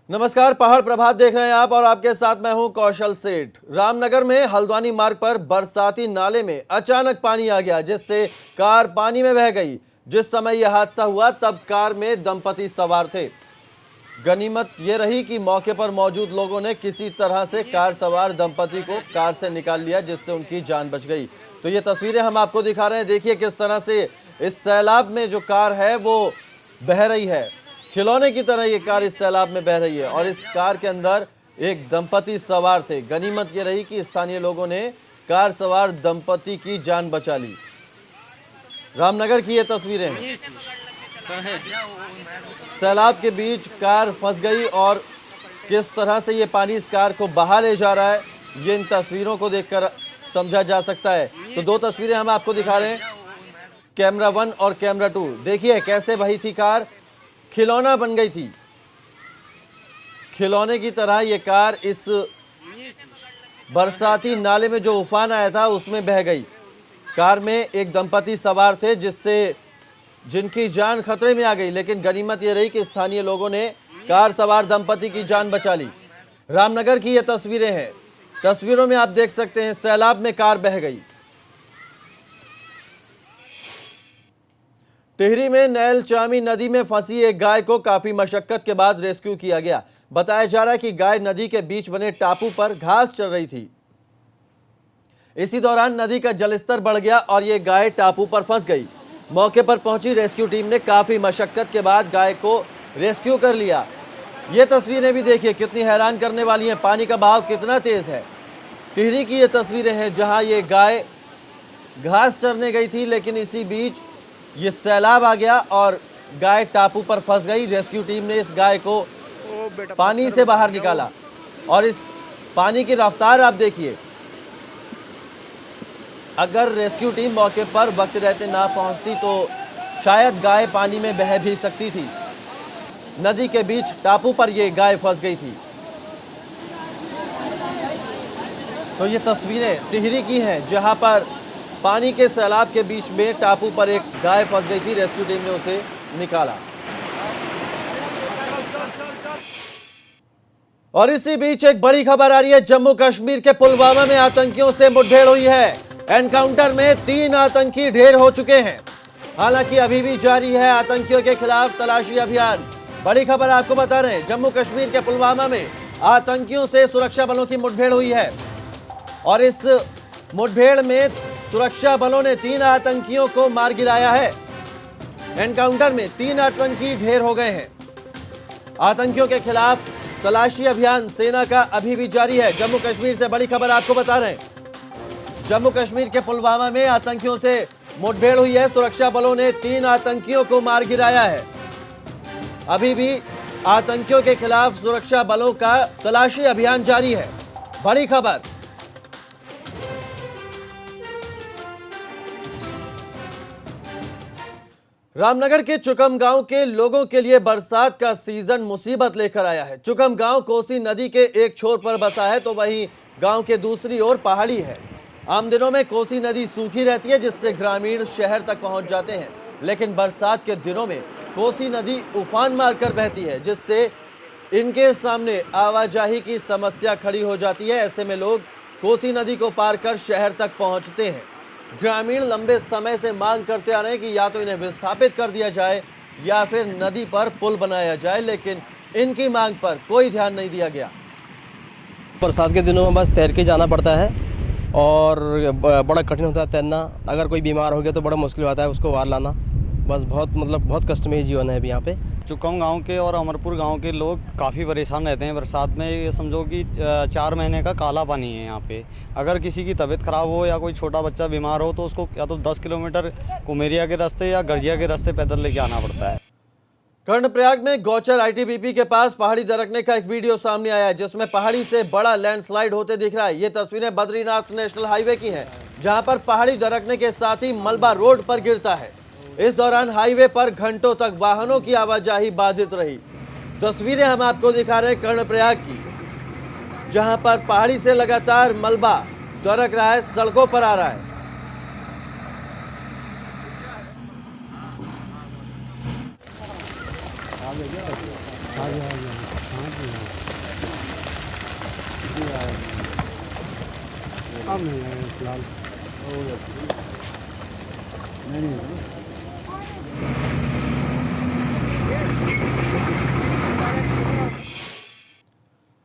नमस्कार, पहाड़ प्रभात देख रहे हैं आप और आपके साथ मैं हूं कौशल सेठ। रामनगर में हल्द्वानी मार्ग पर बरसाती नाले में अचानक पानी आ गया, जिससे कार पानी में बह गई। जिस समय यह हादसा हुआ तब कार में दंपति सवार थे। गनीमत यह रही कि मौके पर मौजूद लोगों ने किसी तरह से कार सवार दंपति को कार से निकाल लिया, जिससे उनकी जान बच गई। तो ये तस्वीरें हम आपको दिखा रहे हैं। देखिए किस तरह से इस सैलाब में जो कार है वो बह रही है। खिलौने की तरह ये कार इस सैलाब में बह रही है और इस कार के अंदर एक दंपति सवार थे। गनीमत ये रही कि स्थानीय लोगों ने कार सवार दंपति की जान बचा ली। रामनगर की ये तस्वीरें हैं। सैलाब के बीच कार फंस गई और किस तरह से ये पानी इस कार को बहा ले जा रहा है, ये इन तस्वीरों को देखकर समझा जा सकता है। तो दो तस्वीरें हम आपको दिखा रहे हैं, कैमरा 1 और कैमरा 2। देखिए कैसे बही थी कार, खिलौना बन गई थी। खिलौने की तरह ये कार इस बरसाती नाले में जो उफान आया था उसमें बह गई। कार में एक दंपति सवार थे जिनकी जान खतरे में आ गई, लेकिन गनीमत ये रही कि स्थानीय लोगों ने कार सवार दंपति की जान बचा ली। रामनगर की ये तस्वीरें हैं। तस्वीरों में आप देख सकते हैं सैलाब में कार बह गई। टिहरी में नैलचामी नदी में फंसी एक गाय को काफी मशक्कत के बाद रेस्क्यू किया गया। बताया जा रहा है कि गाय नदी के बीच बने टापू पर घास चर रही थी। इसी दौरान नदी का जलस्तर बढ़ गया और ये गाय टापू पर फंस गई। मौके पर पहुंची रेस्क्यू टीम ने काफी मशक्कत के बाद गाय को रेस्क्यू कर लिया। ये तस्वीरें भी देखिए कितनी हैरान करने वाली हैं। पानी का बहाव कितना तेज है। टिहरी की ये तस्वीरें हैं जहां ये गाय घास चरने गई थी, लेकिन इसी बीच ये सैलाब आ गया और गाय टापू पर फंस गई। रेस्क्यू टीम ने इस गाय को पानी से बाहर निकाला और इस पानी की रफ्तार आप देखिए। अगर रेस्क्यू टीम मौके पर वक्त रहते ना पहुंचती तो शायद गाय पानी में बह भी सकती थी। नदी के बीच टापू पर ये गाय फंस गई थी। तो ये तस्वीरें टिहरी की हैं जहां पर पानी के सैलाब के बीच में टापू पर एक गाय फंस गई थी। रेस्क्यू टीम ने उसे निकाला। और इसी बीच एक बड़ी खबर आ रही है। जम्मू कश्मीर के पुलवामा में आतंकियों से मुठभेड़ हुई है। एनकाउंटर में 3 आतंकी ढेर हो चुके हैं। हालांकि अभी भी जारी है आतंकियों के खिलाफ तलाशी अभियान। बड़ी खबर आपको बता रहे हैं, जम्मू कश्मीर के पुलवामा में आतंकियों से सुरक्षा बलों की मुठभेड़ हुई है और इस मुठभेड़ में सुरक्षा बलों ने 3 आतंकियों को मार गिराया है। एनकाउंटर में 3 आतंकी ढेर हो गए हैं। आतंकियों के खिलाफ तलाशी अभियान सेना का अभी भी जारी है। जम्मू कश्मीर से बड़ी खबर आपको बता रहे हैं। जम्मू कश्मीर के पुलवामा में आतंकियों से मुठभेड़ हुई है। सुरक्षा बलों ने 3 आतंकियों को मार गिराया है। अभी भी आतंकियों के खिलाफ सुरक्षा बलों का तलाशी अभियान जारी है। बड़ी खबर। रामनगर के चुकम गांव के लोगों के लिए बरसात का सीजन मुसीबत लेकर आया है। चुकम गांव कोसी नदी के एक छोर पर बसा है तो वहीं गांव के दूसरी ओर पहाड़ी है। आम दिनों में कोसी नदी सूखी रहती है, जिससे ग्रामीण शहर तक पहुंच जाते हैं, लेकिन बरसात के दिनों में कोसी नदी उफान मारकर बहती है, जिससे इनके सामने आवाजाही की समस्या खड़ी हो जाती है। ऐसे में लोग कोसी नदी को पार कर शहर तक पहुंचते हैं। ग्रामीण लंबे समय से मांग करते आ रहे हैं कि या तो इन्हें विस्थापित कर दिया जाए या फिर नदी पर पुल बनाया जाए, लेकिन इनकी मांग पर कोई ध्यान नहीं दिया गया। बरसात के दिनों में बस तैर के जाना पड़ता है और बड़ा कठिन होता है तैरना। अगर कोई बीमार हो गया तो बड़ा मुश्किल होता है उसको बाहर लाना। बस बहुत कष्टमय जीवन है अभी यहाँ पे। चुकम गांव के और अमरपुर गांव के लोग काफ़ी परेशान रहते हैं बरसात में। ये समझो कि 4 महीने का काला पानी है यहाँ पे। अगर किसी की तबीयत ख़राब हो या कोई छोटा बच्चा बीमार हो तो उसको या तो 10 किलोमीटर कुमेरिया के रास्ते या गर्जिया के रास्ते पैदल लेके आना पड़ता है। कर्णप्रयाग में गौचर आईटीबीपी के पास पहाड़ी दरकने का एक वीडियो सामने आया है, जिसमें पहाड़ी से बड़ा लैंडस्लाइड होते दिख रहा है। ये तस्वीरें बद्रीनाथ नेशनल हाईवे की हैं, जहां पर पहाड़ी दरकने के साथ ही मलबा रोड पर गिरता है। इस दौरान हाईवे पर घंटों तक वाहनों की आवाजाही बाधित रही। तस्वीरें हम आपको दिखा रहे हैं कर्णप्रयाग की, जहां पर पहाड़ी से लगातार मलबा दरक रहा है, सड़कों पर आ रहा है।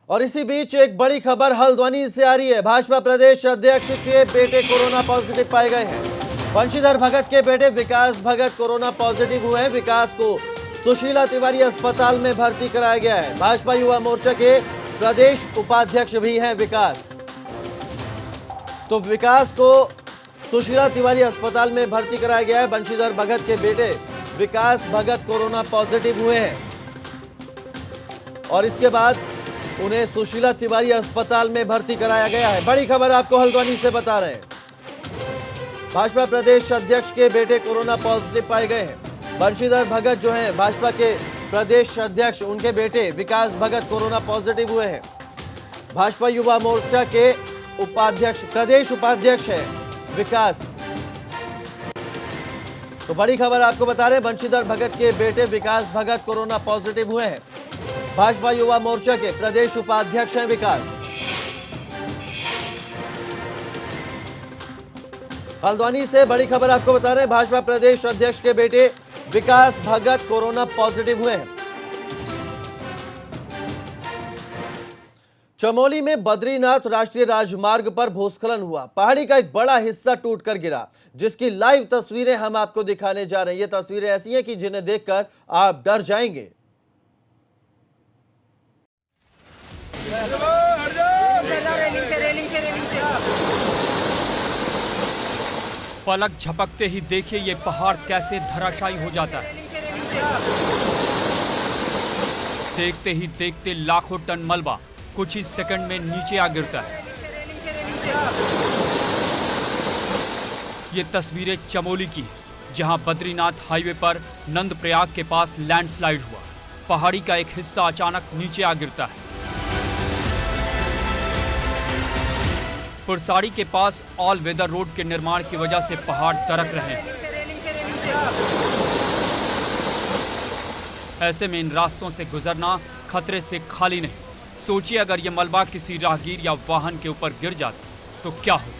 और इसी बीच एक बड़ी खबर हल्द्वानी से आ रही है। भाजपा प्रदेश अध्यक्ष के बेटे कोरोना पॉजिटिव पाए गए हैं। बंशीधर भगत के बेटे विकास भगत कोरोना पॉजिटिव हुए हैं। विकास को सुशीला तिवारी अस्पताल में भर्ती कराया गया है। भाजपा युवा मोर्चा के प्रदेश उपाध्यक्ष भी हैं विकास। तो विकास को सुशीला तिवारी अस्पताल में भर्ती कराया गया है। बंशीधर भगत के बेटे विकास भगत कोरोना पॉजिटिव हुए हैं और इसके बाद उन्हें सुशीला तिवारी अस्पताल में भर्ती कराया गया है। बड़ी खबर आपको हल्द्वानी से बता रहे हैं। भाजपा प्रदेश अध्यक्ष के बेटे कोरोना पॉजिटिव पाए गए हैं। बंशीधर भगत जो हैं भाजपा के प्रदेश अध्यक्ष, उनके बेटे विकास भगत कोरोना पॉजिटिव हुए हैं। भाजपा युवा मोर्चा के उपाध्यक्ष, प्रदेश उपाध्यक्ष है विकास। तो बड़ी खबर आपको बता रहे हैं, बंशीधर भगत के बेटे विकास भगत कोरोना पॉजिटिव हुए हैं। भाजपा युवा मोर्चा के प्रदेश उपाध्यक्ष हैं विकास। हल्द्वानी से बड़ी खबर आपको बता रहे हैं, भाजपा प्रदेश अध्यक्ष के बेटे विकास भगत कोरोना पॉजिटिव हुए हैं। चमोली में बद्रीनाथ राष्ट्रीय राजमार्ग पर भूस्खलन हुआ। पहाड़ी का एक बड़ा हिस्सा टूटकर गिरा, जिसकी लाइव तस्वीरें हम आपको दिखाने जा रहे हैं। ये तस्वीरें ऐसी हैं कि जिन्हें देखकर आप डर जाएंगे। पलक झपकते ही देखिए ये पहाड़ कैसे धराशायी हो जाता है। देखते ही देखते लाखों टन मलबा कुछ ही सेकंड में नीचे आ गिरता है। ये तस्वीरें चमोली की, जहां बद्रीनाथ हाईवे पर नंदप्रयाग के पास लैंडस्लाइड हुआ। पहाड़ी का एक हिस्सा अचानक नीचे आ गिरता है। पुरसाड़ी के पास ऑल वेदर रोड के निर्माण की वजह से पहाड़ दरक रहे हैं। ऐसे में इन रास्तों से गुजरना खतरे से खाली नहीं। सोचिए अगर ये मलबा किसी राहगीर या वाहन के ऊपर गिर जाता तो क्या होता।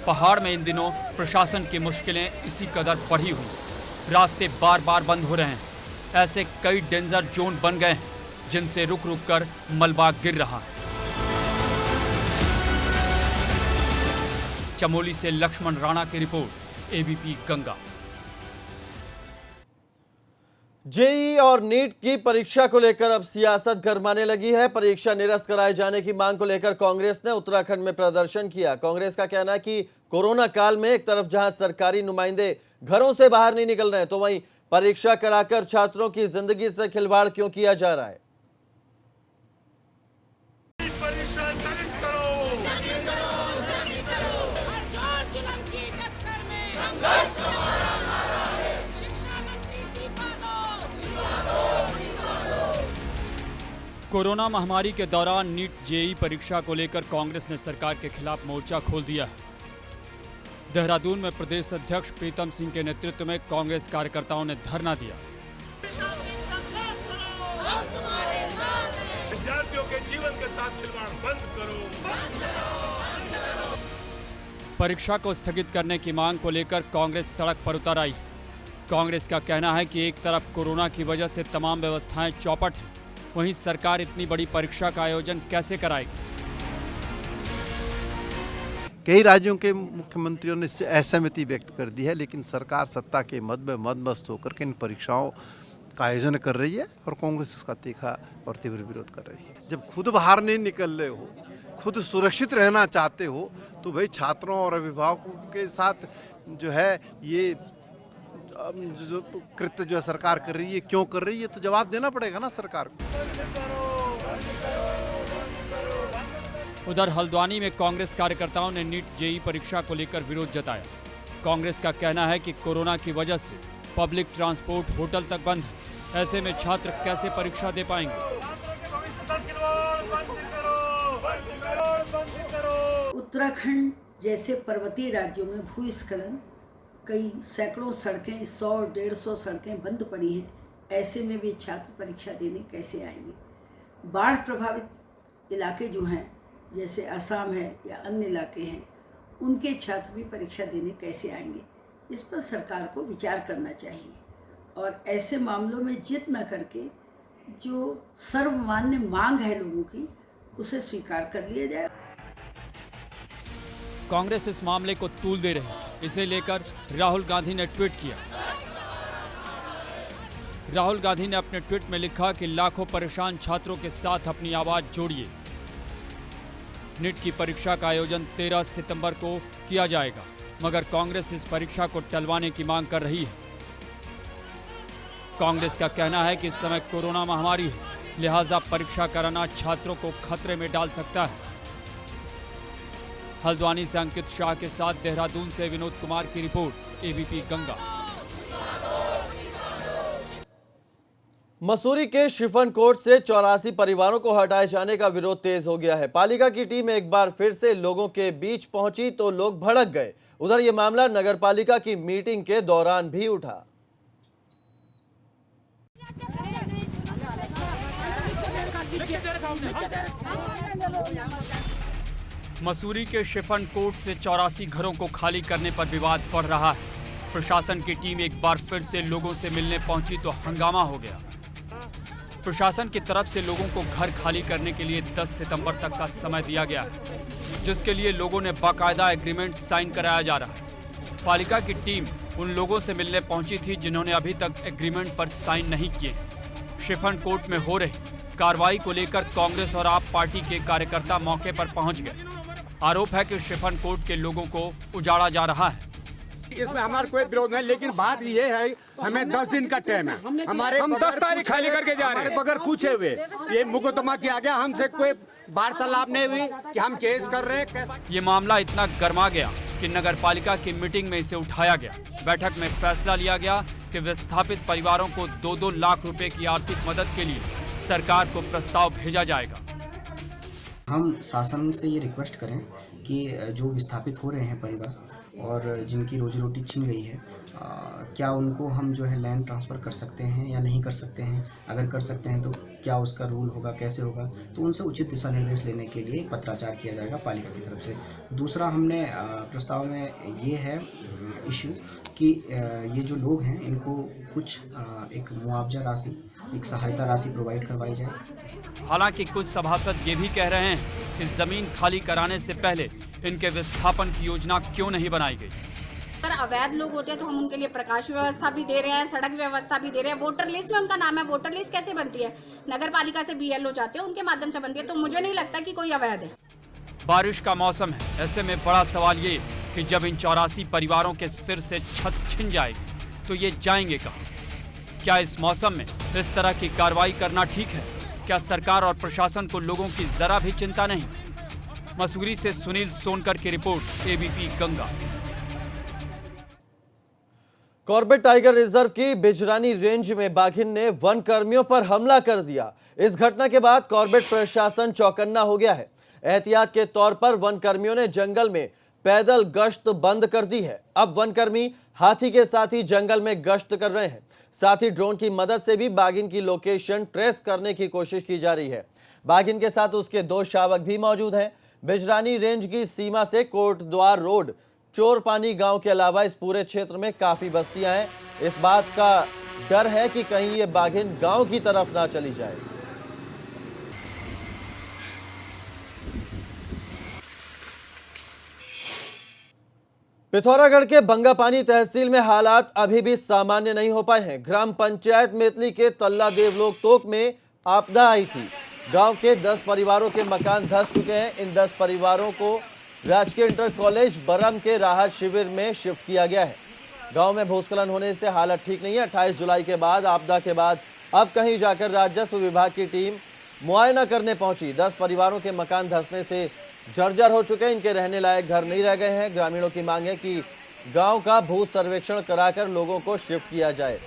पहाड़ में इन दिनों प्रशासन की मुश्किलें इसी कदर बढ़ी हुई। रास्ते बार बार बंद हो रहे हैं। ऐसे कई डेंजर जोन बन गए हैं जिनसे रुक रुक कर मलबा गिर रहा है। चमोली से लक्ष्मण राणा की रिपोर्ट, एबीपी गंगा। जेईई और नीट की परीक्षा को लेकर अब सियासत गरमाने लगी है। परीक्षा निरस्त कराए जाने की मांग को लेकर कांग्रेस ने उत्तराखंड में प्रदर्शन किया। कांग्रेस का कहना है कि कोरोना काल में एक तरफ जहां सरकारी नुमाइंदे घरों से बाहर नहीं निकल रहे हैं, तो वहीं परीक्षा कराकर छात्रों की जिंदगी से खिलवाड़ क्यों किया जा रहा है। कोरोना महामारी के दौरान नीट जेईई परीक्षा को लेकर कांग्रेस ने सरकार के खिलाफ मोर्चा खोल दिया है। देहरादून में प्रदेश अध्यक्ष प्रीतम सिंह के नेतृत्व में कांग्रेस कार्यकर्ताओं ने धरना दिया। विद्यार्थियों के जीवन के साथ खिलवाड़ बंद करो। परीक्षा को स्थगित करने की मांग को लेकर कांग्रेस सड़क पर उतर आई। कांग्रेस का कहना है कि एक तरफ कोरोना की वजह से तमाम व्यवस्थाएं चौपट हैं, वहीं सरकार इतनी बड़ी परीक्षा का आयोजन कैसे कराएगी। कई राज्यों के मुख्यमंत्रियों ने असहमति व्यक्त कर दी है, लेकिन सरकार सत्ता के मद में मदमस्त होकर के इन परीक्षाओं का आयोजन कर रही है और कांग्रेस इसका तीखा और तीव्र विरोध कर रही है। जब खुद बाहर नहीं निकल रहे हो, खुद सुरक्षित रहना चाहते हो, तो भाई छात्रों और अभिभावकों के साथ जो है ये जो कृत्य जो है सरकार कर रही है, क्यों कर रही है, तो जवाब देना पड़ेगा ना सरकार को। उधर हल्द्वानी में कांग्रेस कार्यकर्ताओं ने नीट जेईई परीक्षा को लेकर विरोध जताया। कांग्रेस का कहना है कि कोरोना की वजह से पब्लिक ट्रांसपोर्ट, होटल तक बंद है। ऐसे में छात्र कैसे परीक्षा दे पाएंगे। उत्तराखंड जैसे पर्वतीय राज्यों में भूस्खलन, कई सैकड़ों सड़कें, 100-150 सड़कें बंद पड़ी हैं। ऐसे में भी छात्र परीक्षा देने कैसे आएंगे? बाढ़ प्रभावित इलाके जो हैं, जैसे असम है या अन्य इलाके हैं, उनके छात्र भी परीक्षा देने कैसे आएंगे? इस पर सरकार को विचार करना चाहिए और ऐसे मामलों में जिद न करके जो सर्वमान्य मांग है लोगों की, उसे स्वीकार कर लिया जाए। कांग्रेस इस मामले को तूल दे रही है। इसे लेकर राहुल गांधी ने ट्वीट किया। राहुल गांधी ने अपने ट्वीट में लिखा कि लाखों परेशान छात्रों के साथ अपनी आवाज जोड़िए। नीट की परीक्षा का आयोजन 13 सितंबर को किया जाएगा, मगर कांग्रेस इस परीक्षा को टलवाने की मांग कर रही है। कांग्रेस का कहना है कि इस समय कोरोना महामारी है, लिहाजा परीक्षा कराना छात्रों को खतरे में डाल सकता है। हल्द्वानी से अंकित शाह के साथ देहरादून से विनोद कुमार की रिपोर्ट, एबीपी गंगा। मसूरी के शिफनकोट से 84 परिवारों को हटाए जाने का विरोध तेज हो गया है। पालिका की टीम एक बार फिर से लोगों के बीच पहुंची तो लोग भड़क गए। उधर यह मामला नगरपालिका की मीटिंग के दौरान भी उठा। मसूरी के शिफनकोट से 84 घरों को खाली करने पर विवाद बढ़ रहा है। प्रशासन की टीम एक बार फिर से लोगों से मिलने पहुंची तो हंगामा हो गया। प्रशासन की तरफ से लोगों को घर खाली करने के लिए 10 सितंबर तक का समय दिया गया है, जिसके लिए लोगों ने बाकायदा एग्रीमेंट साइन कराया जा रहा है। पालिका की टीम उन लोगों से मिलने पहुंची थी जिन्होंने अभी तक एग्रीमेंट पर साइन नहीं किए। शिफनकोट में हो रही कार्रवाई को लेकर कांग्रेस और आप पार्टी के कार्यकर्ता मौके पर पहुंच गए। आरोप है कि शिफनकोट के लोगों को उजाड़ा जा रहा है। इसमें हमारा कोई विरोध नहीं, लेकिन बात ये है हमें 10 दिन का टाइम है। हम 10 तारीख खाली करके जा रहे हैं। बगैर पूछे हुए ये मुकदमा किया गया, हमसे कोई वार्तालाप नहीं हुई कि हम केस कर रहे हैं। ये मामला इतना गर्मा गया कि नगर पालिका की मीटिंग में इसे उठाया गया। बैठक में फैसला लिया गया कि विस्थापित परिवारों को 2-2 लाख रुपए की आर्थिक मदद के लिए सरकार को प्रस्ताव भेजा जाएगा। हम शासन से ये रिक्वेस्ट करें कि जो विस्थापित हो रहे हैं परिवार और जिनकी रोजी रोटी छीन गई है, क्या उनको हम जो है लैंड ट्रांसफ़र कर सकते हैं या नहीं कर सकते हैं? अगर कर सकते हैं तो क्या उसका रूल होगा, कैसे होगा? तो उनसे उचित दिशा निर्देश लेने के लिए पत्राचार किया जाएगा पालिका की तरफ से। दूसरा हमने प्रस्ताव में ये है इशू कि ये जो लोग हैं इनको कुछ एक मुआवजा राशि, एक सहायता राशि प्रोवाइड करवाई जाए। हालांकि कुछ सभासद ये भी कह रहे हैं कि जमीन खाली कराने से पहले इनके विस्थापन की योजना क्यों नहीं बनाई गई। अगर अवैध लोग होते हैं तो हम उनके लिए प्रकाश व्यवस्था भी दे रहे हैं, सड़क व्यवस्था भी दे रहे हैं। वोटर लिस्ट में उनका नाम है, वोटर लिस्ट कैसे बनती है? नगर पालिका से BLO जाते हैं, उनके माध्यम से बनती है। तो मुझे नहीं लगता कि कोई अवैध है। बारिश का मौसम है, ऐसे में बड़ा सवाल ये कि जब इन 84 परिवारों के सिर से छत छिन जाएगी तो ये जाएंगे कहाँ? क्या इस मौसम में इस तरह की कार्रवाई करना ठीक है? क्या सरकार और प्रशासन को लोगों की जरा भी चिंता नहीं? मसूरी से सुनील सोनकर की report, ABP Ganga. Corbett tiger reserve की बिजरानी रेंज में बाघिन ने वन कर्मियों पर हमला कर दिया। इस घटना के बाद कॉर्बेट प्रशासन चौकन्ना हो गया है। एहतियात के तौर पर वन कर्मियों ने जंगल में पैदल गश्त बंद कर दी है। अब वन कर्मी हाथी के साथ ही जंगल में गश्त कर रहे हैं। साथ ही ड्रोन की मदद से भी बाघिन की लोकेशन ट्रेस करने की कोशिश की जा रही है। बाघिन के साथ उसके 2 शावक भी मौजूद हैं। बिजरानी रेंज की सीमा से कोटद्वार रोड, चोरपानी गांव के अलावा इस पूरे क्षेत्र में काफी बस्तियां हैं। इस बात का डर है कि कहीं ये बाघिन गांव की तरफ ना चली जाए। पिथौरागढ़ के बंगापानी तहसील में हालात अभी भी सामान्य नहीं हो पाए हैं। ग्राम पंचायत मेतली के तल्ला देवलोक तोक में आपदा आई थी। गांव के 10 परिवारों के मकान धंस चुके हैं। इन 10 परिवारों को राजकीय इंटर कॉलेज बरम के राहत शिविर में शिफ्ट किया गया है। गांव में भूस्खलन होने से हालत ठीक नहीं है। 28 जुलाई के बाद आपदा के बाद अब कहीं जाकर राजस्व विभाग की टीम मुआयना करने पहुंची। 10 परिवारों के मकान धंसने से जर्जर हो चुके हैं। इनके रहने लायक घर नहीं रह गए हैं। ग्रामीणों की मांग है कि गांव का भू सर्वेक्षण कराकर लोगों को शिफ्ट किया जाए।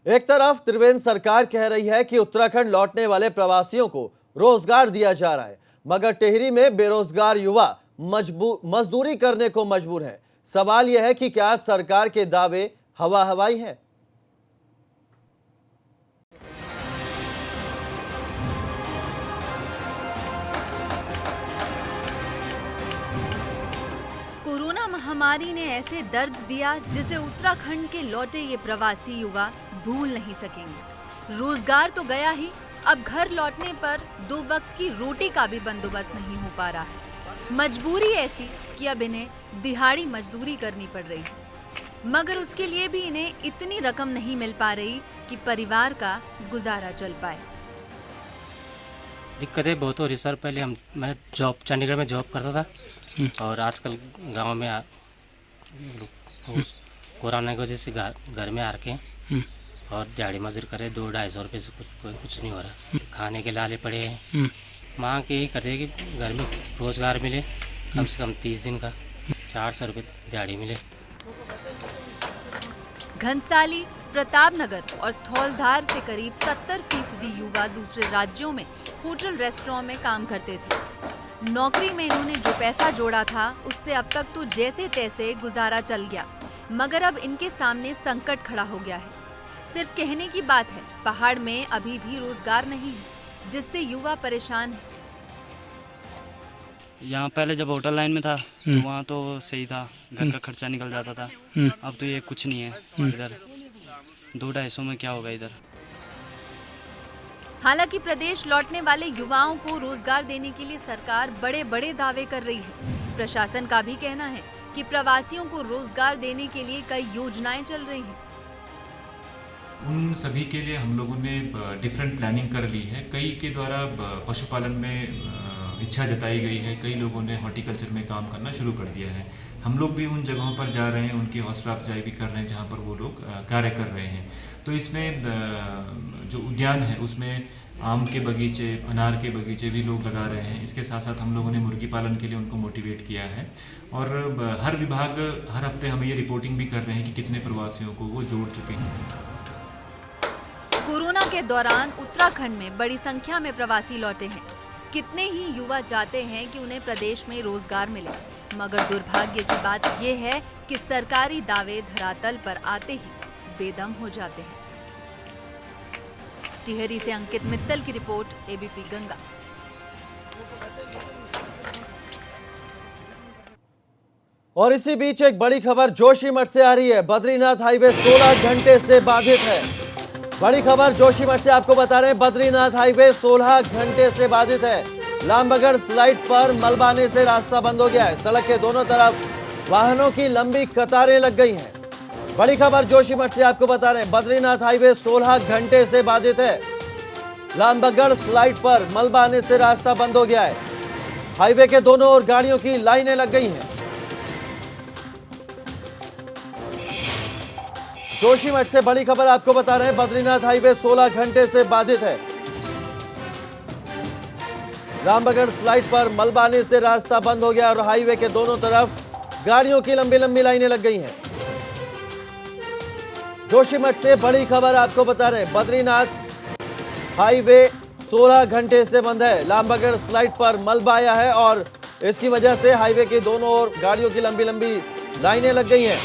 एक तरफ त्रिवेंद्र सरकार कह रही है कि उत्तराखंड लौटने वाले प्रवासियों को रोजगार दिया जा रहा है, मगर टिहरी में बेरोजगार युवा मजदूरी करने को मजबूर है। सवाल यह है कि क्या सरकार के दावे हवा हवाई है? कोरोना महामारी ने ऐसे दर्द दिया जिसे उत्तराखंड के लौटे ये प्रवासी युवा भूल नहीं सकेंगे। रोजगार तो गया ही, अब घर लौटने पर 2 वक्त की रोटी का भी बंदोबस्त नहीं हो पा रहा है। मजबूरी ऐसी कि अब इन्हें दिहाड़ी मजदूरी करनी पड़ रही है, मगर उसके लिए भी इन्हें इतनी रकम नहीं मिल पा रही कि परिवार का गुजारा चल पाए। दिक्कतें बहुत हो रही सर। पहले मैं चंडीगढ़ में जॉब करता था और आजकल गांव में कोरोना की वजह से घर में आ रखे और दिहाड़ी मजदूरी करे 200-250 रुपये से कुछ नहीं हो रहा। खाने के लाले पड़े हैं। मांग के यही करते हैं कि घर में रोजगार मिले, कम से कम 30 दिन का 400 रुपये दिहाड़ी मिले। घनसाली, प्रतापनगर और थौलधार से करीब 70% युवा दूसरे राज्यों में होटल रेस्टोरेंट में काम करते थे। नौकरी में इन्होंने जो पैसा जोड़ा था उससे अब तक तो जैसे तैसे गुजारा चल गया, मगर अब इनके सामने संकट खड़ा हो गया है। सिर्फ कहने की बात है, पहाड़ में अभी भी रोजगार नहीं है, जिससे युवा परेशान है। यहाँ पहले जब होटल लाइन में था तो वहाँ तो सही था, घर का खर्चा निकल जाता था। अब तो ये कुछ नहीं है। इधर 200-250 में क्या होगा इधर। हालांकि प्रदेश लौटने वाले युवाओं को रोजगार देने के लिए सरकार बड़े बड़े दावे कर रही है। प्रशासन का भी कहना है कि प्रवासियों को रोजगार देने के लिए कई योजनाएं चल रही हैं। उन सभी के लिए हम लोगों ने डिफरेंट प्लानिंग कर ली है। कई के द्वारा पशुपालन में इच्छा जताई गई है, कई लोगों ने हॉर्टिकल्चर में काम करना शुरू कर दिया है। हम लोग भी उन जगहों पर जा रहे हैं, उनकी हौसला अफजाई भी कर रहे हैं जहाँ पर वो लोग कार्य कर रहे हैं। तो इसमें जो उद्यान है उसमें आम के बगीचे, अनार के बगीचे भी लोग लगा रहे हैं। इसके साथ साथ हम लोगों ने मुर्गी पालन के लिए उनको मोटिवेट किया है और हर विभाग हर हफ्ते हमें ये रिपोर्टिंग भी कर रहे हैं कि कितने प्रवासियों को वो जोड़ चुके हैं। कोरोना के दौरान उत्तराखंड में बड़ी संख्या में प्रवासी लौटे हैं। कितने ही युवा चाहते हैं कि उन्हें प्रदेश में रोजगार मिले, मगर दुर्भाग्य की बात यह है कि सरकारी दावे धरातल पर आते ही बेदम हो जाते हैं। टिहरी से अंकित मित्तल की रिपोर्ट, एबीपी गंगा। और इसी बीच एक बड़ी खबर जोशीमठ से आ रही है। बद्रीनाथ हाईवे 16 घंटे से बाधित है। बड़ी खबर जोशीमठ से आपको बता रहे हैं, बद्रीनाथ हाईवे 16 घंटे से बाधित है। लामबगढ़ स्लाइड पर मलबा आने से रास्ता बंद हो गया है। सड़क के दोनों तरफ वाहनों की लंबी कतारें लग गई हैं। बड़ी खबर जोशीमठ से आपको बता रहे हैं, बद्रीनाथ हाईवे 16 घंटे से बाधित है। लामबगढ़ स्लाइड पर मलबा आने से रास्ता बंद हो गया है। हाईवे के दोनों ओर गाड़ियों की लाइनें लग गई हैं। जोशीमठ से बड़ी खबर आपको बता रहे हैं, बद्रीनाथ हाईवे 16 घंटे से बाधित है। लामबगढ़ स्लाइड पर मलबा आने से रास्ता बंद हो गया और हाईवे के दोनों तरफ गाड़ियों की लंबी लंबी लाइनें लग गई हैं। जोशीमठ से बड़ी खबर आपको बता रहे हैं, बद्रीनाथ हाईवे 16 घंटे से बंद है। लामबगढ़ स्लाइड पर मलबा आया है और इसकी वजह से हाईवे के दोनों ओर गाड़ियों की लंबी लंबी लाइनें लग गई हैं।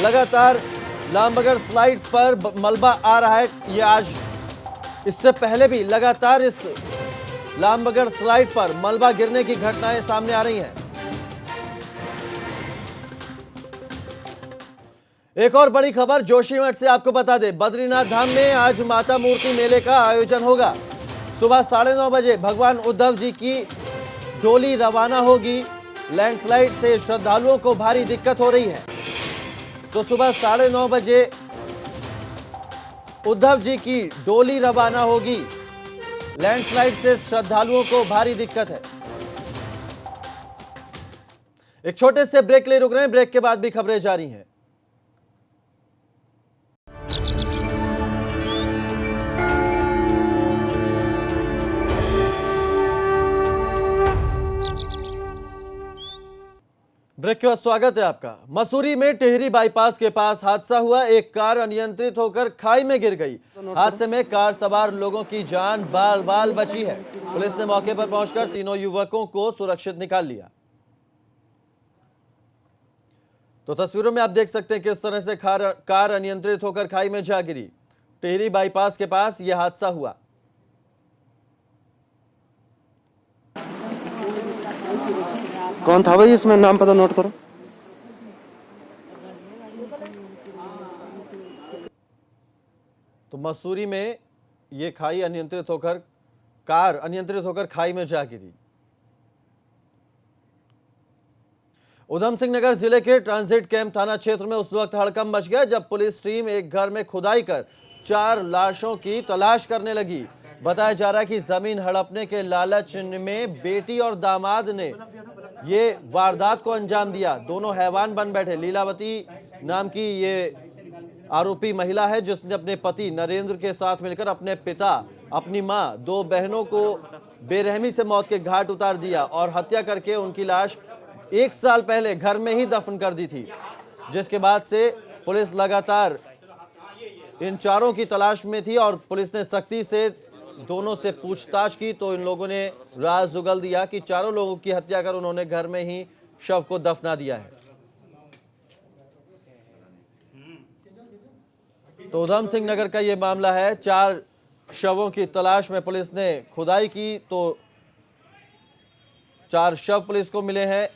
लगातार लामबगढ़ स्लाइड पर मलबा आ रहा है। ये आज इससे पहले भी लगातार इस लामबगढ़ स्लाइड पर मलबा गिरने की घटनाएं सामने आ रही हैं। एक और बड़ी खबर जोशीमठ से आपको बता दें, बद्रीनाथ धाम में आज माता मूर्ति मेले का आयोजन होगा। सुबह 9:30 बजे भगवान उद्धव जी की डोली रवाना होगी। लैंडस्लाइड से श्रद्धालुओं को भारी दिक्कत हो रही है, तो सुबह 9:30 बजे उद्धव जी की डोली रवाना होगी। लैंडस्लाइड से श्रद्धालुओं को भारी दिक्कत है। एक छोटे से ब्रेक ले रुक रहे हैं, ब्रेक के बाद भी खबरें जारी हैं। ब्रेक के बाद स्वागत है आपका। मसूरी में टिहरी बाईपास के पास हादसा हुआ। एक कार अनियंत्रित होकर खाई में गिर गई। हादसे में कार सवार लोगों की जान बाल बाल बची है। पुलिस ने मौके पर पहुंचकर तीनों युवकों को सुरक्षित निकाल लिया। तो तस्वीरों में आप देख सकते हैं किस तरह से कार अनियंत्रित होकर खाई में जा गिरी। टिहरी बाईपास के पास यह हादसा हुआ। कौन था भाई इसमें? नाम पता नोट करो। तो मसूरी में ये कार अनियंत्रित होकर खाई में जा गिरी। उधम सिंह नगर जिले के ट्रांजिट कैंप थाना क्षेत्र में उस वक्त हड़कंप मच गया जब पुलिस टीम एक घर में खुदाई कर 4 लाशों की तलाश करने लगी। बताया जा रहा है कि जमीन हड़पने के लालच में बेटी और दामाद ने ये वारदात को अंजाम दिया। दोनों हैवान बन बैठे। लीलावती नाम की ये आरोपी महिला है जिसने अपने पति नरेंद्र के साथ मिलकर अपने पिता, अपनी मां, 2 बहनों को बेरहमी से मौत के घाट उतार दिया और हत्या करके उनकी लाश 1 साल पहले घर में ही दफन कर दी थी। जिसके बाद से पुलिस लगातार इन चारों की तलाश में थी और पुलिस ने सख्ती से दोनों से पूछताछ की तो इन लोगों ने राज उगल दिया कि चारों लोगों की हत्या कर उन्होंने घर में ही शव को दफना दिया है। तो उधम सिंह नगर का ये मामला है। 4 शवों की तलाश में पुलिस ने खुदाई की तो 4 शव पुलिस को मिले हैं।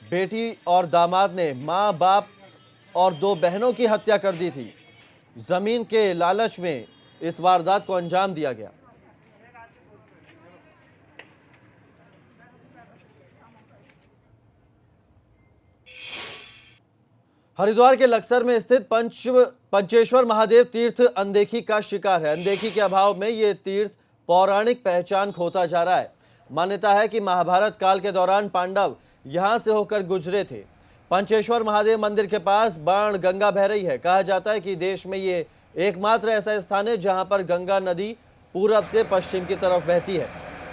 बेटी और दामाद ने मां, बाप और 2 बहनों की हत्या कर दी थी। जमीन के लालच में इस वारदात को अंजाम दिया गया। हरिद्वार के लक्सर में स्थित पंचेश्वर महादेव तीर्थ अनदेखी का शिकार है। अनदेखी के अभाव में यह तीर्थ पौराणिक पहचान खोता जा रहा है। मान्यता है कि महाभारत काल के दौरान पांडव यहां से होकर गुजरे थे। पंचेश्वर महादेव मंदिर के पास बाण गंगा बह रही है। कहा जाता है कि देश में ये एकमात्र ऐसा स्थान है जहां पर गंगा नदी पूरब से पश्चिम की तरफ बहती है।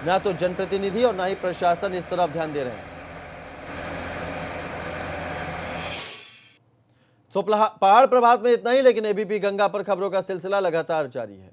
ना तो जनप्रतिनिधि और ना ही प्रशासन इस तरफ ध्यान दे रहे हैं। तो पहाड़ प्रभात में इतना ही, लेकिन एबीपी गंगा पर खबरों का सिलसिला लगातार जारी है।